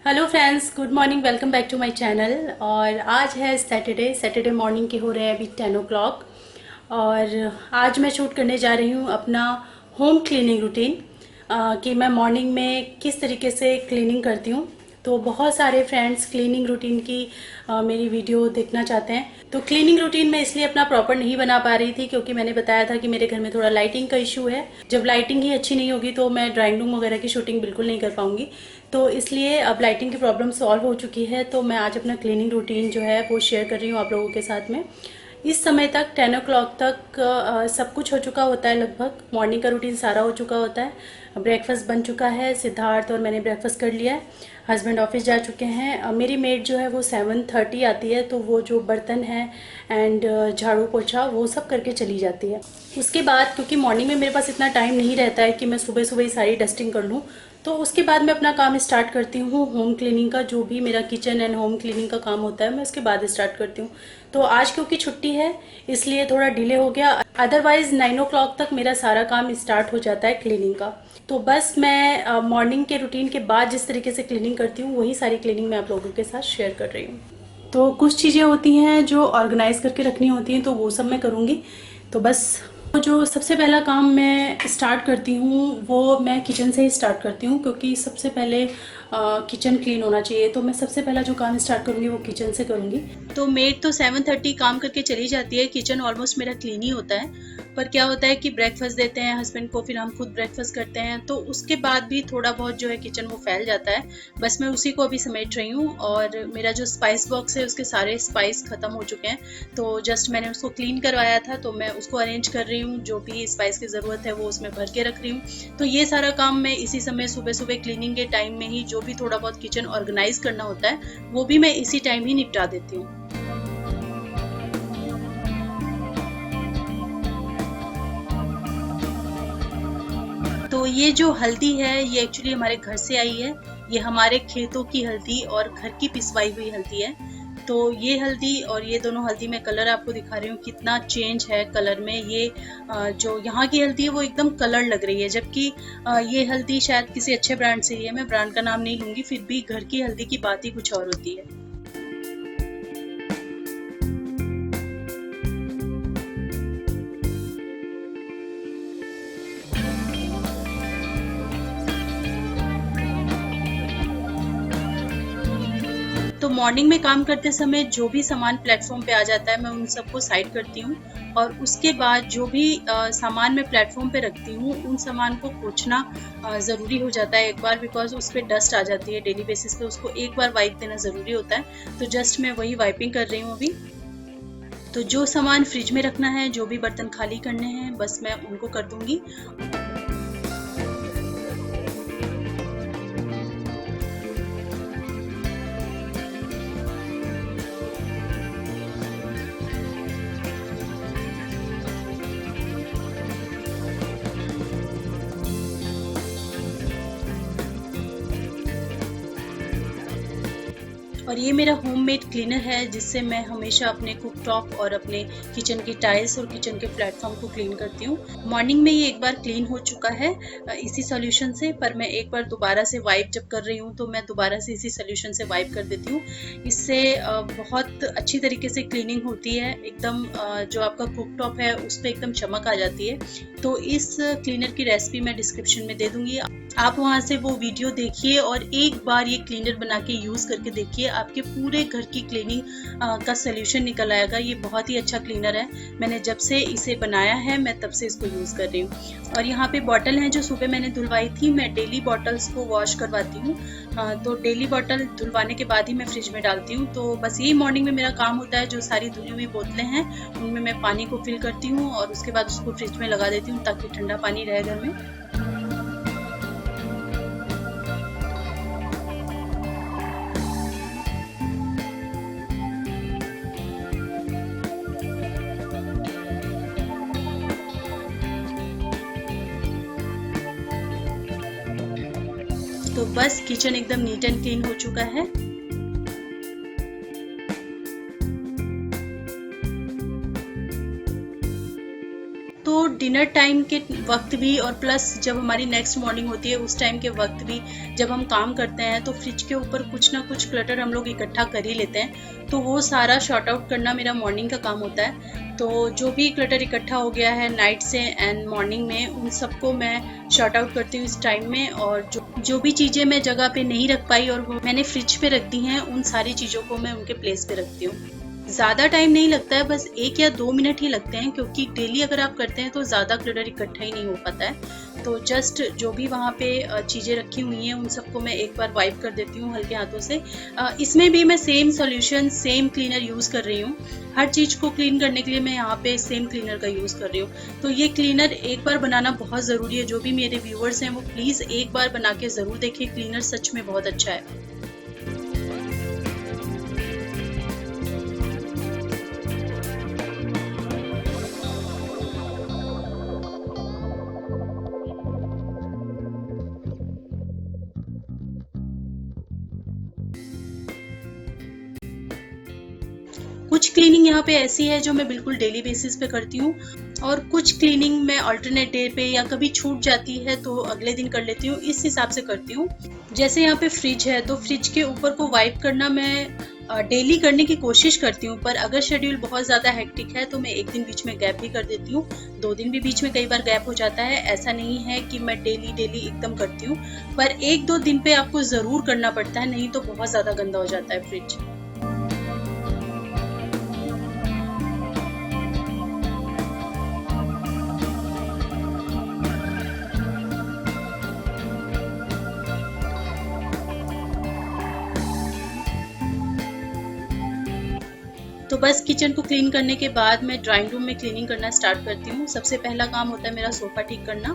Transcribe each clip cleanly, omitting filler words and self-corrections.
Hello friends, good morning. Welcome back to my channel. और आज है सैटरडे मॉर्निंग के हो रहे हैं अभी 10 o'clock। और आज मैं शूट करने जा रही हूँ अपना होम क्लीनिंग रूटीन कि मैं मॉर्निंग में किस तरीके से क्लीनिंग करती हूँ। तो बहुत सारे फ्रेंड्स क्लीनिंग रूटीन की मेरी वीडियो देखना चाहते हैं। तो क्लीनिंग रूटीन मैं इसलिए अपना प्रॉपर नहीं बना पा रही थी क्योंकि मैंने बताया था कि मेरे घर में थोड़ा लाइटिंग का इशू है। जब लाइटिंग ही अच्छी नहीं होगी तो मैं ड्राइंग रूम वगैरह की शूटिंग बिल्कुल नहीं कर पाऊंगी। तो इसलिए अब लाइटिंग की प्रॉब्लम सॉल्व हो चुकी है, तो मैं आज अपना क्लीनिंग रूटीन जो है वो शेयर कर रही हूँ आप लोगों के साथ में। इस समय तक 10 o'clock तक सब कुछ हो चुका होता है, लगभग मॉर्निंग का रूटीन सारा हो चुका होता है। ब्रेकफास्ट बन चुका है, सिद्धार्थ और मैंने ब्रेकफास्ट कर लिया है। हस्बैंड ऑफिस जा चुके हैं। मेरी मेड जो है वो 7:30 आती है, तो वो जो बर्तन है एंड झाड़ू पोछा वो सब करके चली जाती है। उसके बाद क्योंकि मॉर्निंग में मेरे पास इतना टाइम नहीं रहता है कि मैं सुबह सुबह ही सारी डस्टिंग कर लूँ, तो उसके बाद मैं अपना काम स्टार्ट करती हूँ होम क्लीनिंग का। जो भी मेरा किचन एंड होम क्लीनिंग का काम होता है मैं उसके बाद स्टार्ट करती हूँ। तो आज क्योंकि छुट्टी है इसलिए थोड़ा डिले हो गया, अदरवाइज 9 o'clock तक मेरा सारा काम स्टार्ट हो जाता है क्लीनिंग का। तो बस मैं मॉर्निंग के रूटीन के बाद जिस तरीके से क्लीनिंग करती हूँ वही सारी क्लीनिंग मैं आप लोगों के साथ शेयर कर रही हूँ। तो कुछ चीज़ें होती हैं जो ऑर्गेनाइज करके रखनी होती हैं, तो वो सब मैं करूँगी। तो बस जो सबसे पहला काम मैं स्टार्ट करती हूँ वो मैं किचन से ही स्टार्ट करती हूँ, क्योंकि सबसे पहले किचन क्लीन होना चाहिए। तो मैं सबसे पहला जो काम स्टार्ट करूँगी वो किचन से करूँगी। तो मेड तो 7:30 काम करके चली जाती है, किचन ऑलमोस्ट मेरा क्लीन ही होता है। पर क्या होता है कि ब्रेकफास्ट देते हैं हस्बैंड को, फिर हम खुद ब्रेकफास्ट करते हैं, तो उसके बाद भी थोड़ा बहुत जो है किचन वो फैल जाता है। बस मैं उसी को अभी समेट रही हूँ। और मेरा जो स्पाइस बॉक्स है उसके सारे स्पाइस खत्म हो चुके हैं, तो जस्ट मैंने उसको क्लीन करवाया था, तो मैं उसको अरेंज कर रही हूँ। जो भी स्पाइस की ज़रूरत है वो उसमें भर के रख रही हूँ। तो ये सारा काम मैं इसी समय सुबह सुबह क्लीनिंग के टाइम में ही, जो भी थोड़ा बहुत किचन ऑर्गेनाइज करना होता है वो भी मैं इसी टाइम ही निपटा देती हूँ। तो ये जो हल्दी है ये एक्चुअली हमारे घर से आई है। ये हमारे खेतों की हल्दी और घर की पिसवाई हुई हल्दी है। तो ये हल्दी और ये दोनों हल्दी में कलर आपको दिखा रही हूँ कितना चेंज है कलर में। ये जो यहाँ की हल्दी है वो एकदम कलर लग रही है, जबकि ये हल्दी शायद किसी अच्छे ब्रांड से ही है। मैं ब्रांड का नाम नहीं लूंगी, फिर भी घर की हल्दी की बात ही कुछ और होती है। तो मॉर्निंग में काम करते समय जो भी सामान प्लेटफॉर्म पे आ जाता है मैं उन सबको साइड करती हूँ। और उसके बाद जो भी सामान मैं प्लेटफॉर्म पे रखती हूँ उन सामान को पोंछना ज़रूरी हो जाता है एक बार, बिकॉज उस पर डस्ट आ जाती है डेली बेसिस पे। उसको एक बार वाइप देना ज़रूरी होता है, तो जस्ट मैं वही वाइपिंग कर रही हूँ अभी। तो जो सामान फ्रिज में रखना है, जो भी बर्तन खाली करने हैं, बस मैं उनको कर दूंगी। और ये मेरा होममेड क्लीनर है जिससे मैं हमेशा अपने कुक टॉप और अपने किचन की टाइल्स और किचन के प्लेटफॉर्म को क्लीन करती हूँ। मॉर्निंग में ये एक बार क्लीन हो चुका है इसी सॉल्यूशन से, पर मैं एक बार दोबारा से वाइप जब कर रही हूँ तो मैं दोबारा से इसी सॉल्यूशन से वाइप कर देती हूँ। इससे बहुत अच्छी तरीके से क्लीनिंग होती है, एकदम जो आपका कुक टॉप है उस पर एकदम चमक आ जाती है। तो इस क्लीनर की रेसिपी मैं डिस्क्रिप्शन में दे दूंगी, आप वहाँ से वो वीडियो देखिए और एक बार ये क्लीनर बना के यूज़ करके देखिए, आपके पूरे घर की क्लीनिंग का सलूशन निकल आएगा। ये बहुत ही अच्छा क्लीनर है, मैंने जब से इसे बनाया है मैं तब से इसको यूज़ कर रही हूँ। और यहाँ पे बॉटल हैं जो सुबह मैंने धुलवाई थी। मैं डेली बॉटल्स को वॉश करवाती हूँ, तो डेली बॉटल धुलवाने के बाद ही मैं फ्रिज में डालती हूँ। तो बस यही मॉर्निंग में मेरा काम होता है। जो सारी धुली हुई बोतलें हैं उनमें मैं पानी को फिल करती हूँ और उसके बाद उसको फ्रिज में लगा देती हूँ ताकि ठंडा पानी रहे घर में। तो बस किचन एकदम नीट एंड क्लीन हो चुका है। तो डिनर टाइम के वक्त भी और प्लस जब हमारी नेक्स्ट मॉर्निंग होती है उस टाइम के वक्त भी जब हम काम करते हैं तो फ्रिज के ऊपर कुछ ना कुछ क्लटर हम लोग इकट्ठा कर ही लेते हैं, तो वो सारा शॉर्ट आउट करना मेरा मॉर्निंग का काम होता है। तो जो भी क्लटर इकट्ठा हो गया है नाइट से एंड मॉर्निंग में, उन सबको मैं शॉर्ट आउट करती हूँ इस टाइम में। और जो भी चीज़ें मैं जगह पे नहीं रख पाई और वो मैंने फ्रिज पे रख दी हैं, उन सारी चीज़ों को मैं उनके प्लेस पे रखती हूँ। ज़्यादा टाइम नहीं लगता है, बस 1 या 2 मिनट ही लगते हैं, क्योंकि डेली अगर आप करते हैं तो ज़्यादा क्लटर इकट्ठा ही नहीं हो पाता है। तो जस्ट जो भी वहाँ पे चीज़ें रखी हुई हैं उन सबको मैं एक बार वाइप कर देती हूँ हल्के हाथों से। इसमें भी मैं same solution, same cleaner use कर रही हूँ। हर चीज़ को क्लीन करने के लिए मैं यहाँ पे सेम क्लीनर का यूज़ कर रही हूँ। तो ये क्लीनर एक बार बनाना बहुत ज़रूरी है। जो भी मेरे व्यूअर्स हैं वो प्लीज़ एक बार बना के ज़रूर देखें, क्लीनर सच में बहुत अच्छा है। कुछ क्लीनिंग यहाँ पे ऐसी है जो मैं बिल्कुल डेली बेसिस पे करती हूँ, और कुछ क्लीनिंग मैं अल्टरनेट डे पे या कभी छूट जाती है तो अगले दिन कर लेती हूँ, इस हिसाब से करती हूँ। जैसे यहाँ पे फ्रिज है तो फ्रिज के ऊपर को वाइप करना मैं डेली करने की कोशिश करती हूँ, पर अगर शेड्यूल बहुत ज़्यादा हेक्टिक है तो मैं एक दिन बीच में गैप भी कर देती हूँ। 2 दिन भी बीच में कई बार गैप हो जाता है। ऐसा नहीं है कि मैं डेली डेली एकदम करती हूँ, पर 1-2 दिन पे आपको ज़रूर करना पड़ता है, नहीं तो बहुत ज़्यादा गंदा हो जाता है फ्रिज। तो बस किचन को क्लीन करने के बाद मैं ड्राइंग रूम में क्लीनिंग करना स्टार्ट करती हूँ। सबसे पहला काम होता है मेरा सोफ़ा ठीक करना।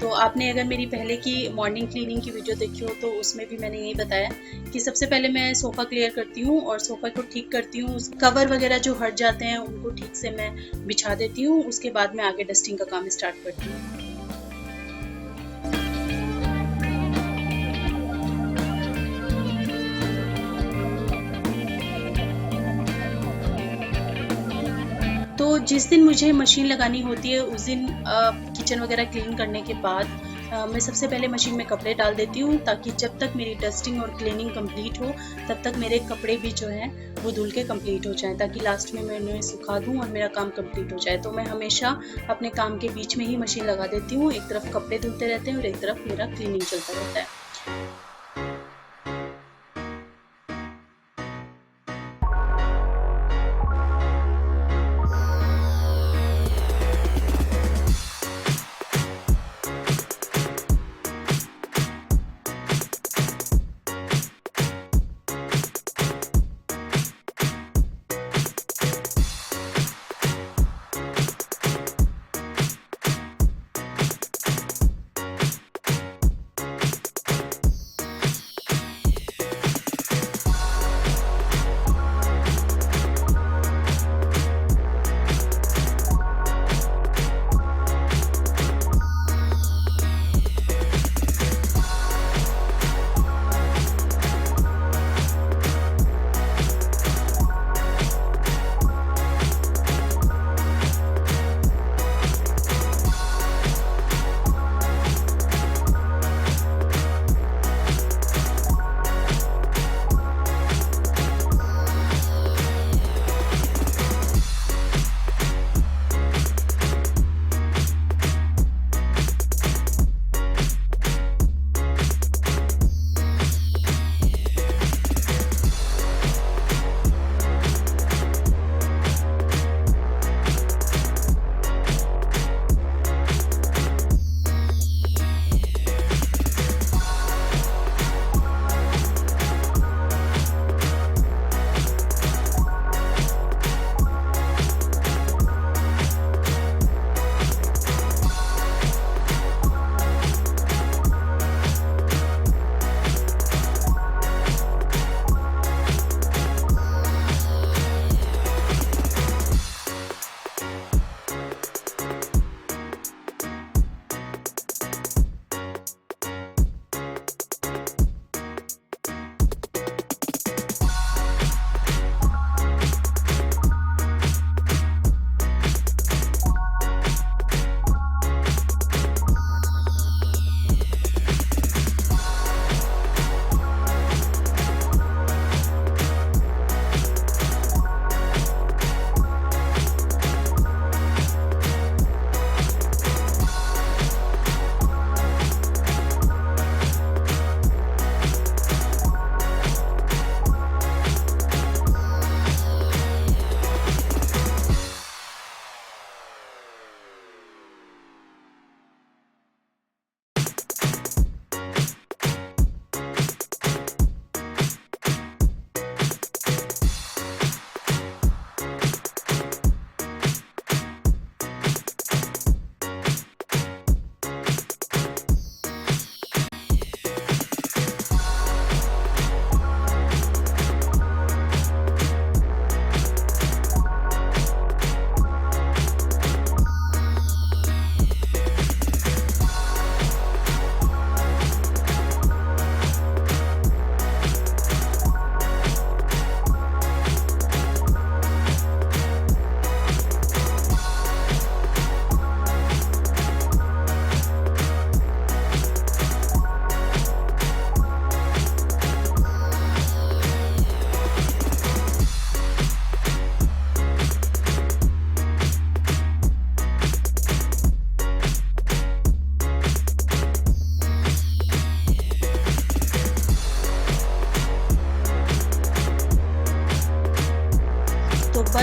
तो आपने अगर मेरी पहले की मॉर्निंग क्लीनिंग की वीडियो देखी हो तो उसमें भी मैंने यही बताया कि सबसे पहले मैं सोफ़ा क्लियर करती हूँ और सोफ़ा को ठीक करती हूँ। कवर वगैरह जो हट जाते हैं उनको ठीक से मैं बिछा देती हूँ। उसके बाद मैं आगे डस्टिंग का काम स्टार्ट करती हूँ। तो जिस दिन मुझे मशीन लगानी होती है उस दिन किचन वगैरह क्लीन करने के बाद मैं सबसे पहले मशीन में कपड़े डाल देती हूँ, ताकि जब तक मेरी डस्टिंग और क्लीनिंग कंप्लीट हो तब तक मेरे कपड़े भी जो हैं वो धुल के कंप्लीट हो जाएं, ताकि लास्ट में मैं उन्हें सुखा दूँ और मेरा काम कंप्लीट हो जाए। तो मैं हमेशा अपने काम के बीच में ही मशीन लगा देती हूँ। एक तरफ कपड़े धुलते रहते हैं और एक तरफ मेरा क्लीनिंग चलता रहता है।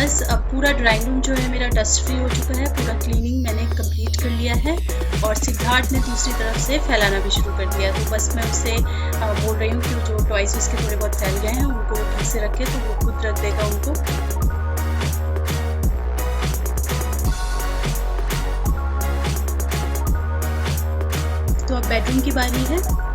बस अब पूरा ड्राइंग रूम जो है मेरा डस्ट फ्री हो चुका है, पूरा क्लीनिंग मैंने कंप्लीट कर लिया है और सिद्धार्थ ने दूसरी तरफ से फैलाना भी शुरू कर दिया। तो बस मैं उससे बोल रही हूँ कि जो टॉयज उसके थोड़े बहुत फैल गए हैं उनको ठीक से रखे, तो वो खुद रख देगा उनको। तो अब बेडरूम की बारी है।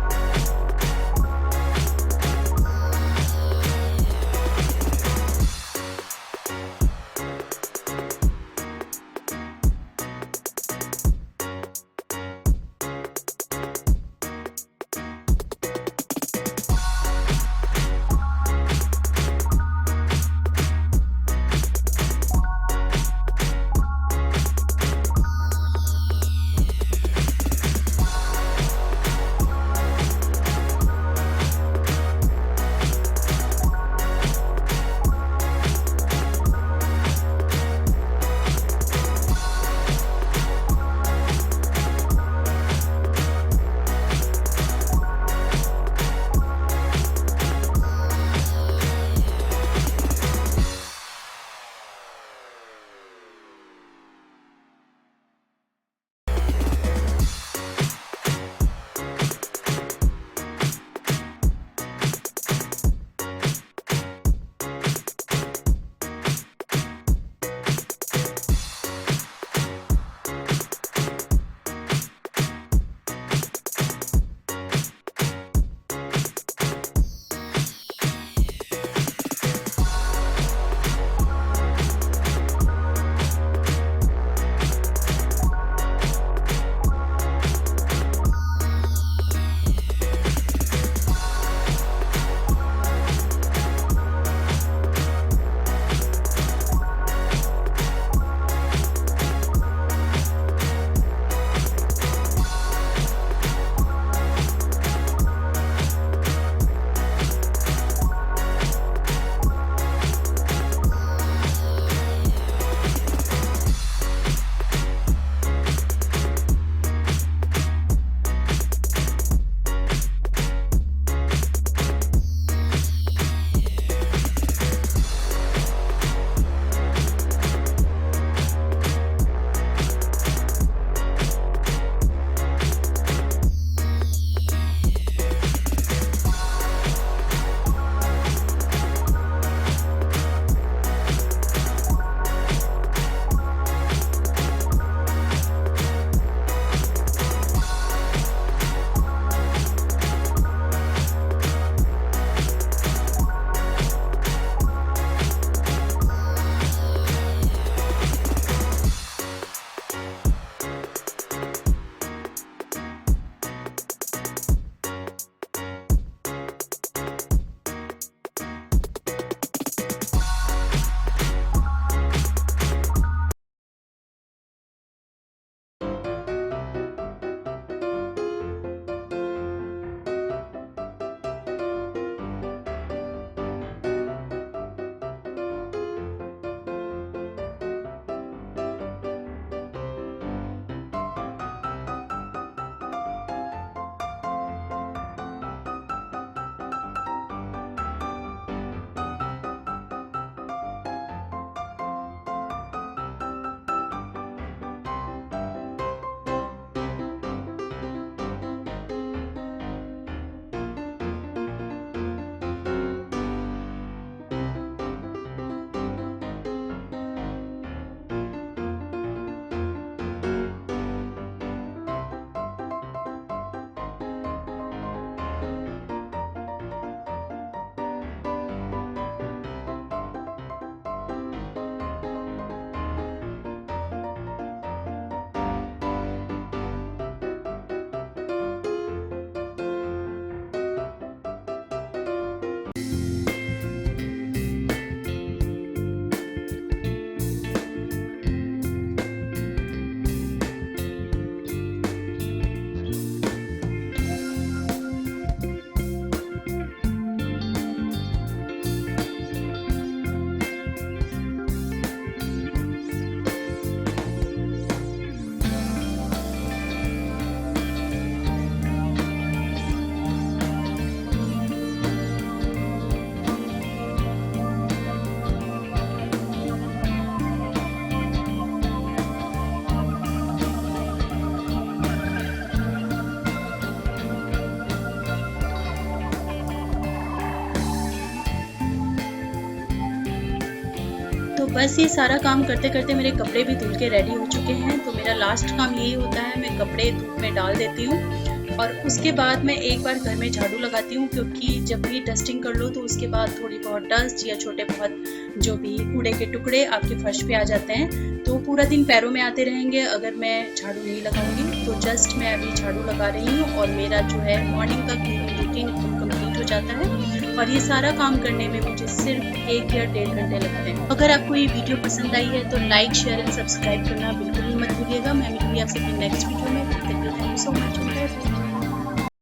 बस ये सारा काम करते करते मेरे कपड़े भी धुल के रेडी हो चुके हैं। तो मेरा लास्ट काम यही होता है, मैं कपड़े धूप में डाल देती हूँ और उसके बाद मैं एक बार घर में झाड़ू लगाती हूँ, क्योंकि जब भी डस्टिंग कर लो तो उसके बाद थोड़ी बहुत डस्ट या छोटे बहुत जो भी कूड़े के टुकड़े आपके फर्श पे आ जाते हैं, तो पूरा दिन पैरों में आते रहेंगे अगर मैं झाड़ू नहीं लगाऊंगी। तो जस्ट मैं अभी झाड़ू लगा रही हूँ और मेरा जो है मॉर्निंग का क्लीनिंग रूटीन कंप्लीट हो जाता है। और ये सारा काम करने में मुझे सिर्फ 1 या 1.5 घंटे लगते हैं। अगर आपको ये वीडियो पसंद आई है तो लाइक, शेयर एंड सब्सक्राइब करना बिल्कुल भी मत भूलिएगा। मैं मिलूंगी आपसे अपनी नेक्स्ट वीडियो में। Thank you so much.